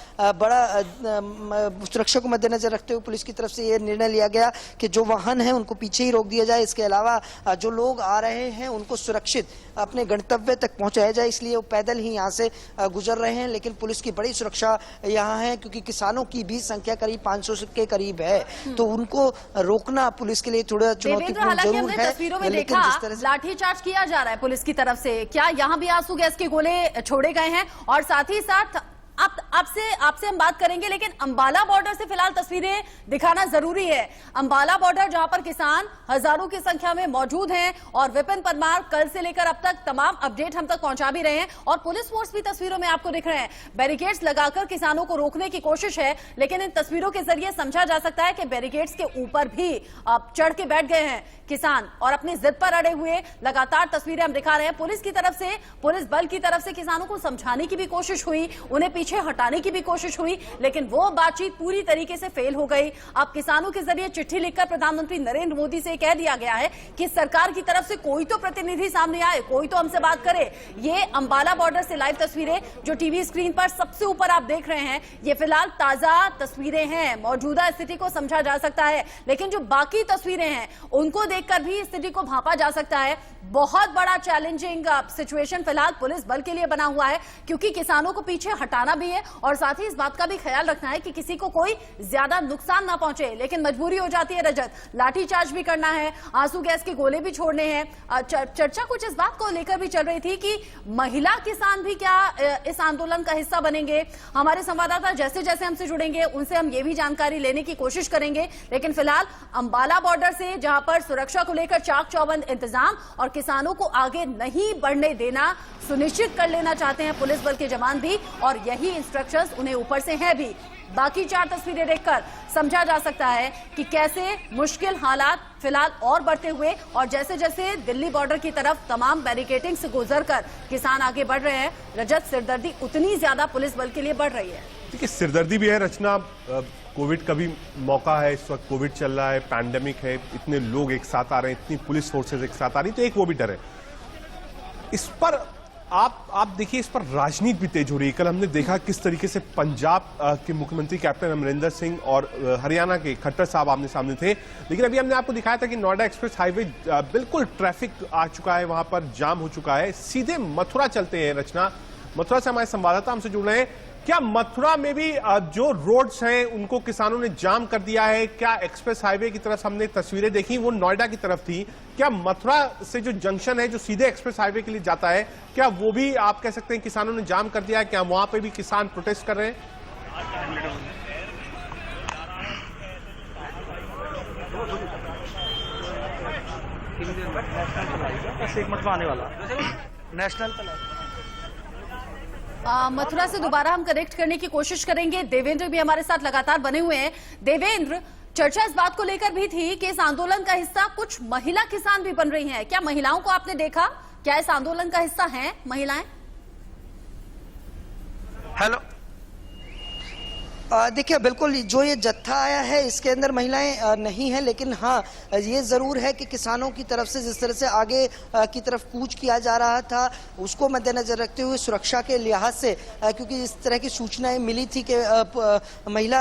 को मद्देनजर रखते हुए पुलिस की तरफ से ये निर्णय लिया गया कि जो वाहन है उनको पीछे ही रोक दिया जाए। इसके अलावा जो लोग आ रहे हैं उनको सुरक्षित अपने गंतव्य तक पहुंचाया जाए, इसलिए वो पैदल ही यहाँ से गुजर रहे हैं। लेकिन पुलिस की बड़ी सुरक्षा यहाँ है क्योंकि किसानों की भी संख्या करीब 500 के करीब है, तो उनको रोकना पुलिस के लिए थोड़ा चुनौतीपूर्ण जरूर है।
तस्वीरों में देखा लाठीचार्ज किया जा रहा है पुलिस की तरफ से, क्या यहाँ भी आंसू गैस के गोले छोड़े गए हैं? और साथ ही साथ आपसे हम बात करेंगे, लेकिन अंबाला बॉर्डर से फिलहाल तस्वीरें दिखाना जरूरी है। अंबाला बॉर्डर जहां पर किसान हजारों की संख्या में मौजूद हैं और विपिन परमार कल से लेकर अब तक तमाम अपडेट हम तक पहुंचा भी रहे हैं और पुलिस फोर्स भी तस्वीरों में आपको दिख रहे हैं। बैरिकेड्स लगाकर किसानों को रोकने की कोशिश है, लेकिन इन तस्वीरों के जरिए समझा जा सकता है कि बैरिकेड्स के ऊपर भी चढ़ के बैठ गए हैं किसान और अपनी जिद पर अड़े हुए। लगातार तस्वीरें हम दिखा रहे हैं। पुलिस की तरफ से, पुलिस बल की तरफ से किसानों को समझाने की भी कोशिश हुई, उन्हें पीछे हटाने की भी कोशिश हुई, लेकिन वो बातचीत पूरी तरीके से फेल हो गई। अब किसानों के जरिए चिट्ठी लिखकर प्रधानमंत्री नरेंद्र मोदी से कह दिया गया है कि सरकार की तरफ से कोई तो प्रतिनिधि सामने आए, कोई तो हमसे बात करे। ये अंबाला बॉर्डर से लाइव तस्वीरें जो टीवी स्क्रीन पर सबसे ऊपर आप देख रहे हैं, ये फिलहाल ताजा तस्वीरें हैं। मौजूदा स्थिति को समझा जा सकता है, लेकिन जो बाकी तस्वीरें हैं उनको देखकर भी स्थिति को भांपा जा सकता है। बहुत बड़ा चैलेंजिंग सिचुएशन फिलहाल पुलिस बल के लिए बना हुआ है, क्योंकि किसानों को पीछे हटाना भी है और साथ ही इस बात का भी ख्याल रखना है कि किसी को कोई ज्यादा नुकसान ना पहुंचे। लेकिन मजबूरी हो जाती है रजत, लाठीचार्ज भी करना है, आंसू गैस के गोले भी छोड़ने हैं। चर्चा कुछ इस बात को लेकर भी चल रही थी कि महिला किसान भी क्या इस आंदोलन का हिस्सा बनेंगे। हमारे संवाददाता जैसे जैसे हमसे जुड़ेंगे उनसे हम ये भी जानकारी लेने की कोशिश करेंगे। लेकिन फिलहाल अंबाला बॉर्डर से, जहां पर सुरक्षा को लेकर चाक चौबंद इंतजाम और किसानों को आगे नहीं बढ़ने देना सुनिश्चित कर लेना चाहते हैं पुलिस बल के जवान भी, और यही इंस्ट्रक्शंस उन्हें ऊपर से है भी। बाकी चार तस्वीरें देखकर समझा जा सकता है कि कैसे मुश्किल हालात फिलहाल और बढ़ते हुए, और जैसे जैसे दिल्ली बॉर्डर की तरफ तमाम बैरिकेडिंग से गुजरकर किसान आगे बढ़ रहे हैं, रजत सिरदर्दी उतनी ज्यादा पुलिस बल के लिए बढ़ रही है।
देखिए सिरदर्दी भी है रचना, कोविड का भी मौका है, इस वक्त कोविड चल रहा है, पैंडेमिक है, इतने लोग एक साथ आ रहे हैं, इतनी पुलिस फोर्सेज एक साथ आ रही, तो एक वो भी डर है। इस पर आप देखिए, इस पर राजनीति भी तेज हो रही है। कल हमने देखा किस तरीके से पंजाब के मुख्यमंत्री कैप्टन अमरिंदर सिंह और हरियाणा के खट्टर साहब आमने सामने थे, लेकिन अभी हमने आपको दिखाया था कि नोएडा एक्सप्रेस हाईवे बिल्कुल ट्रैफिक आ चुका है, वहां पर जाम हो चुका है। सीधे मथुरा चलते हैं रचना, मथुरा से हमारे संवाददाता हमसे जुड़ रहे हैं। क्या मथुरा में भी जो रोड्स हैं उनको किसानों ने जाम कर दिया है? क्या एक्सप्रेस हाईवे की तरफ हमने तस्वीरें देखी, वो नोएडा की तरफ थी, क्या मथुरा से जो जंक्शन है जो सीधे एक्सप्रेस हाईवे के लिए जाता है, क्या वो भी आप कह सकते हैं किसानों ने जाम कर दिया है? क्या वहां पे भी किसान प्रोटेस्ट कर रहे हैं?
आने वाला नेशनल
मथुरा से दोबारा हम कनेक्ट करने की कोशिश करेंगे। देवेंद्र भी हमारे साथ लगातार बने हुए हैं। देवेंद्र, चर्चा इस बात को लेकर भी थी कि इस आंदोलन का हिस्सा कुछ महिला किसान भी बन रही हैं। क्या महिलाओं को आपने देखा? क्या इस आंदोलन का हिस्सा हैं महिलाएं?
हेलो,
देखिए बिल्कुल जो ये जत्था आया है इसके अंदर महिलाएं नहीं है, लेकिन हाँ ये ज़रूर है कि किसानों की तरफ से जिस तरह से आगे की तरफ कूच किया जा रहा था उसको मद्देनजर रखते हुए सुरक्षा के लिहाज से, क्योंकि इस तरह की सूचनाएं मिली थी कि महिला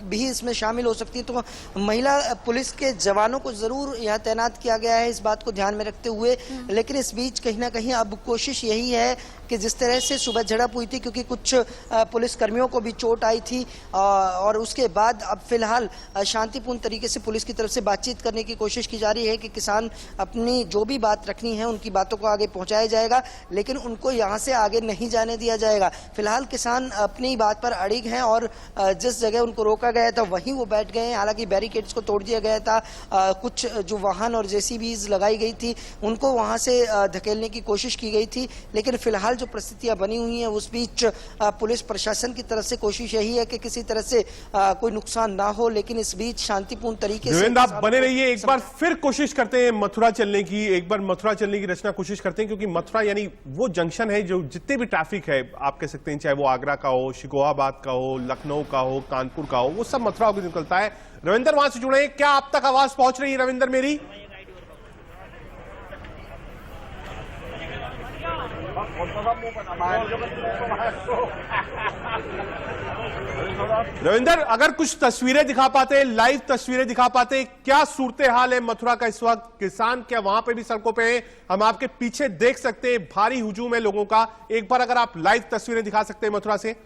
भी इसमें शामिल हो सकती है, तो महिला पुलिस के जवानों को ज़रूर यहाँ तैनात किया गया है इस बात को ध्यान में रखते हुए। लेकिन इस बीच कहीं ना कहीं अब कोशिश यही है कि जिस तरह से सुबह झड़प हुई थी, क्योंकि कुछ पुलिस कर्मियों को भी चोट आई थी और उसके बाद अब फिलहाल शांतिपूर्ण तरीके से पुलिस की तरफ से बातचीत करने की कोशिश की जा रही है कि किसान अपनी जो भी बात रखनी है उनकी बातों को आगे पहुंचाया जाएगा, लेकिन उनको यहां से आगे नहीं जाने दिया जाएगा। फिलहाल किसान अपनी बात पर अड़िग हैं और जिस जगह उनको रोका गया था वहीं वो बैठ गए हैं। हालांकि बैरिकेड्स को तोड़ दिया गया था, कुछ जो वाहन और जेसीबीज लगाई गई थी उनको वहां से धकेलने की कोशिश की गई थी, लेकिन फिलहाल जो परिस्थितियां बनी हुई हैं उस बीच पुलिस प्रशासन की तरफ से कोशिश यही है कि किसी तरह से कोई नुकसान ना हो, लेकिन इस बीच शांतिपूर्ण तरीके से
आप बने रहिए। एक बार फिर कोशिश करते हैं मथुरा चलने की, एक बार मथुरा चलने की रचना कोशिश करते हैं, क्योंकि मथुरा यानी वो जंक्शन है जो जितने भी ट्रैफिक है आप कह सकते हैं, चाहे वो आगरा का हो, शिकोहाबाद का हो, लखनऊ का हो, कानपुर का हो, वो सब मथुरा होकर निकलता है। रविंदर वहां से जुड़े हैं, क्या आप तक आवाज पहुंच रही है रविंदर मेरी? रविंदर, अगर कुछ तस्वीरें दिखा पाते, लाइव तस्वीरें दिखा पाते, क्या सूरत हाल है मथुरा का इस वक्त? किसान क्या वहां पे भी सड़कों पे हैं? हम आपके पीछे देख सकते हैं, भारी हुजूम है लोगों का। एक बार अगर आप लाइव तस्वीरें दिखा सकते हैं मथुरा से।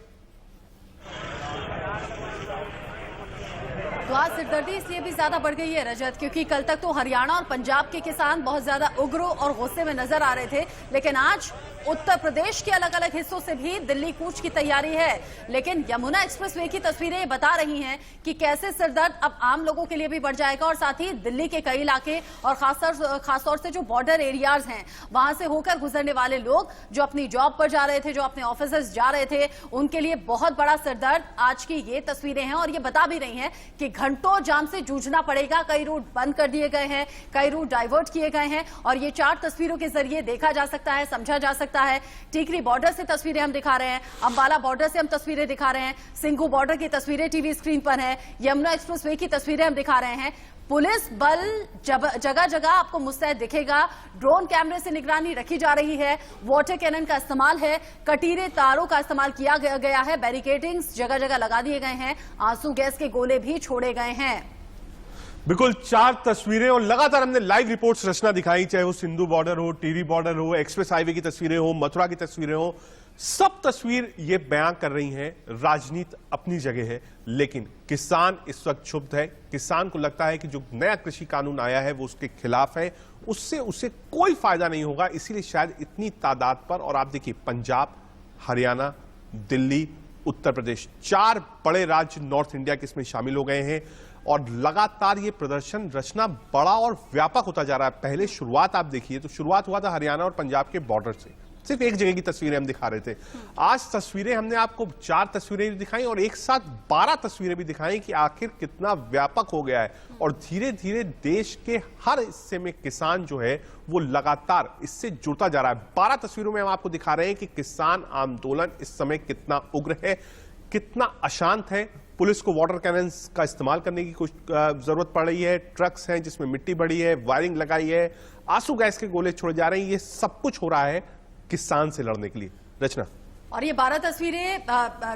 तो आज सिरदर्दी इसलिए भी ज्यादा बढ़ गई है रजत, क्योंकि कल तक तो हरियाणा और पंजाब के किसान बहुत ज्यादा उग्र और गुस्से में नजर आ रहे थे, लेकिन आज उत्तर प्रदेश के अलग अलग हिस्सों से भी दिल्ली कूच की तैयारी है। लेकिन यमुना एक्सप्रेसवे की तस्वीरें बता रही हैं कि कैसे सिरदर्द अब आम लोगों के लिए भी बढ़ जाएगा और साथ ही दिल्ली के कई इलाके और खासतौर से जो बॉर्डर एरियाज हैं वहां से होकर गुजरने वाले लोग जो अपनी जॉब पर जा रहे थे, जो अपने ऑफिस जा रहे थे, उनके लिए बहुत बड़ा सिरदर्द आज की ये तस्वीरें हैं। और ये बता भी रही हैं कि घंटों जाम से जूझना पड़ेगा, कई रूट बंद कर दिए गए हैं, कई रूट डाइवर्ट किए गए हैं और ये 4 तस्वीरों के जरिए देखा जा सकता है, समझा जा सकता है। टिकरी बॉर्डर से तस्वीरें हम दिखा रहे हैं, अंबाला बॉर्डर से हम तस्वीरें दिखा रहे हैं, सिंघू बॉर्डर की तस्वीरें टीवी स्क्रीन पर हैं, यमुना एक्सप्रेसवे की तस्वीरें हम दिखा रहे हैं। पुलिस बल जगह जगह आपको मुस्तैद दिखेगा, ड्रोन कैमरे से निगरानी रखी जा रही है, वाटर कैनन का इस्तेमाल है, कटीले तारों का इस्तेमाल किया गया है, बैरिकेडिंग्स जगह जगह लगा दिए गए हैं, आंसू गैस के गोले भी छोड़े गए हैं।
बिल्कुल 4 तस्वीरें और लगातार हमने लाइव रिपोर्ट्स रचना दिखाई, चाहे वो सिंधु बॉर्डर हो, टिहरी बॉर्डर हो, एक्सप्रेस हाईवे की तस्वीरें हो, मथुरा की तस्वीरें हो, सब तस्वीर ये बयां कर रही हैं राजनीति अपनी जगह है, लेकिन किसान इस वक्त क्षुब्ध है। किसान को लगता है कि जो नया कृषि कानून आया है वो उसके खिलाफ है, उससे उसे कोई फायदा नहीं होगा, इसीलिए शायद इतनी तादाद पर। और आप देखिए पंजाब, हरियाणा, दिल्ली, उत्तर प्रदेश, 4 बड़े राज्य नॉर्थ इंडिया के इसमें शामिल हो गए हैं और लगातार ये प्रदर्शन रचना बड़ा और व्यापक होता जा रहा है। पहले शुरुआत आप देखिए तो शुरुआत हुआ था हरियाणा और पंजाब के बॉर्डर से, सिर्फ एक जगह की तस्वीरें हम दिखा रहे थे। आज तस्वीरें हमने आपको 4 तस्वीरें भी दिखाई और एक साथ 12 तस्वीरें भी दिखाई कि आखिर कितना व्यापक हो गया है और धीरे धीरे देश के हर हिस्से में किसान जो है वो लगातार इससे जुड़ता जा रहा है। 12 तस्वीरों में हम आपको दिखा रहे हैं कि किसान आंदोलन इस समय कितना उग्र है, कितना अशांत है। पुलिस को वाटर कैनन्स का इस्तेमाल करने की कुछ जरूरत पड़ रही है, ट्रक्स हैं जिसमें मिट्टी भरी है, वायरिंग लगाई है, आंसू गैस के गोले छोड़े जा रहे हैं। ये सब कुछ हो रहा है किसान से लड़ने के लिए। रचना,
और ये 12 तस्वीरें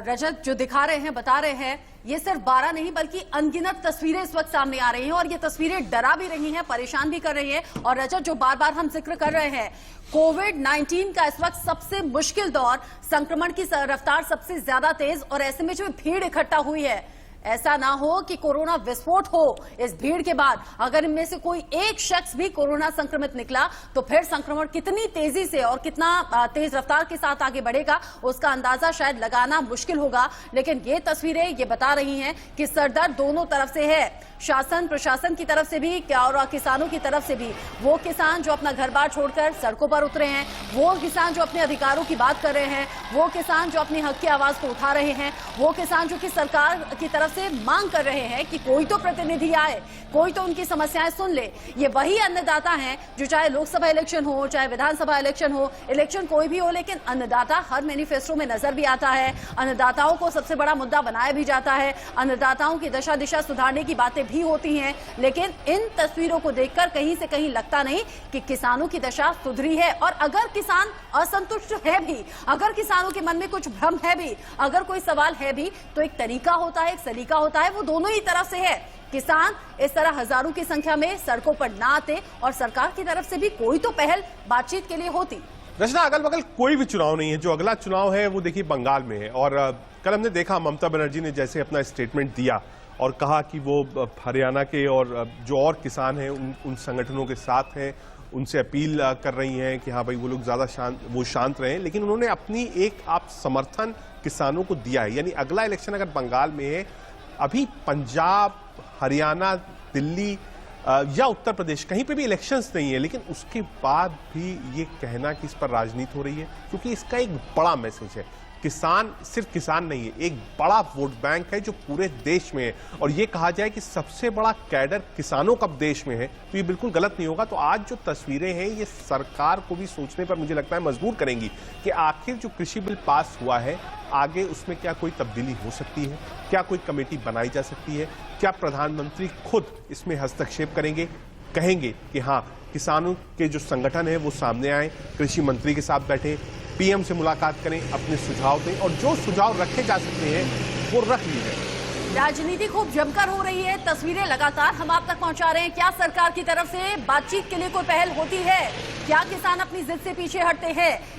रजत जो दिखा रहे हैं, बता रहे हैं, ये सिर्फ 12 नहीं बल्कि अनगिनत तस्वीरें इस वक्त सामने आ रही हैं और ये तस्वीरें डरा भी रही हैं, परेशान भी कर रही हैं। और रजत जो बार बार हम जिक्र कर रहे हैं, कोविड-19 का इस वक्त सबसे मुश्किल दौर, संक्रमण की रफ्तार सबसे ज्यादा तेज और ऐसे में जो भीड़ इकट्ठा हुई है, ऐसा ना हो कि कोरोना विस्फोट हो इस भीड़ के बाद। अगर इनमें से कोई एक शख्स भी कोरोना संक्रमित निकला तो फिर संक्रमण कितनी तेजी से और कितना तेज रफ्तार के साथ आगे बढ़ेगा उसका अंदाजा शायद लगाना मुश्किल होगा। लेकिन ये तस्वीरें ये बता रही हैं कि सरदर्द दोनों तरफ से है, शासन प्रशासन की तरफ से भी और किसानों की तरफ से भी। वो किसान जो अपना घर बार छोड़कर सड़कों पर उतरे हैं, वो किसान जो अपने अधिकारों की बात कर रहे हैं, वो किसान जो अपनी हक की आवाज को उठा रहे हैं, वो किसान जो कि सरकार की तरफ से मांग कर रहे हैं कि कोई तो प्रतिनिधि आए, कोई तो उनकी समस्याएं सुन ले। ये वही अन्नदाता हैं जो चाहे लोकसभा इलेक्शन हो, चाहे विधानसभा इलेक्शन हो, इलेक्शन कोई भी हो, लेकिन अन्नदाता हर मैनिफेस्टो में नजर भी आता है, अन्नदाताओं को सबसे बड़ा मुद्दा बनाया भी जाता है, अन्नदाताओं की दशा दिशा सुधारने की बातें भी होती हैं। लेकिन इन तस्वीरों को देखकर कहीं से कहीं लगता नहीं कि किसानों की दशा सुधरी है। और अगर किसान असंतुष्ट है भी, अगर किसानों के मन में कुछ भ्रम है भी, अगर कोई सवाल है भी, तो एक तरीका होता है, एक सलीका होता है, वो दोनों ही तरफ से है। किसान इस तरह हजारों की संख्या में सड़कों पर ना आते और सरकार की तरफ से भी कोई तो पहल बातचीत के लिए होती।
रचना, अगल बगल कोई भी चुनाव नहीं है। जो अगला चुनाव है वो देखिए बंगाल में है। और कल हमने देखा ममता बनर्जी ने जैसे अपना स्टेटमेंट दिया और कहा कि वो हरियाणा के और जो और किसान हैं उन संगठनों के साथ हैं, उनसे अपील कर रही हैं कि हाँ भाई वो लोग ज़्यादा शांत रहें। लेकिन उन्होंने अपनी एक आप समर्थन किसानों को दिया है। यानी अगला इलेक्शन अगर बंगाल में है, अभी पंजाब, हरियाणा, दिल्ली या उत्तर प्रदेश कहीं पे भी इलेक्शंस नहीं है, लेकिन उसके बाद भी ये कहना कि इस पर राजनीति हो रही है, क्योंकि इसका एक बड़ा मैसेज है। किसान सिर्फ किसान नहीं है, एक बड़ा वोट बैंक है जो पूरे देश में है। और ये कहा जाए कि सबसे बड़ा कैडर किसानों का देश में है, तो ये बिल्कुल गलत नहीं होगा। तो आज जो तस्वीरें हैं ये सरकार को भी सोचने पर मुझे लगता है मजबूर करेंगी कि आखिर जो कृषि बिल पास हुआ है, आगे उसमें क्या कोई तब्दीली हो सकती है, क्या कोई कमेटी बनाई जा सकती है, क्या प्रधानमंत्री खुद इसमें हस्तक्षेप करेंगे, कहेंगे कि हाँ किसानों के जो संगठन है वो सामने आए, कृषि मंत्री के साथ बैठे, पीएम से मुलाकात करें, अपने सुझाव दें और जो सुझाव रखे जा सकते हैं वो रख लीजिए।
राजनीति खूब जमकर हो रही है, तस्वीरें लगातार हम आप तक पहुंचा रहे हैं। क्या सरकार की तरफ से बातचीत के लिए कोई पहल होती है? क्या किसान अपनी जिद से पीछे हटते हैं?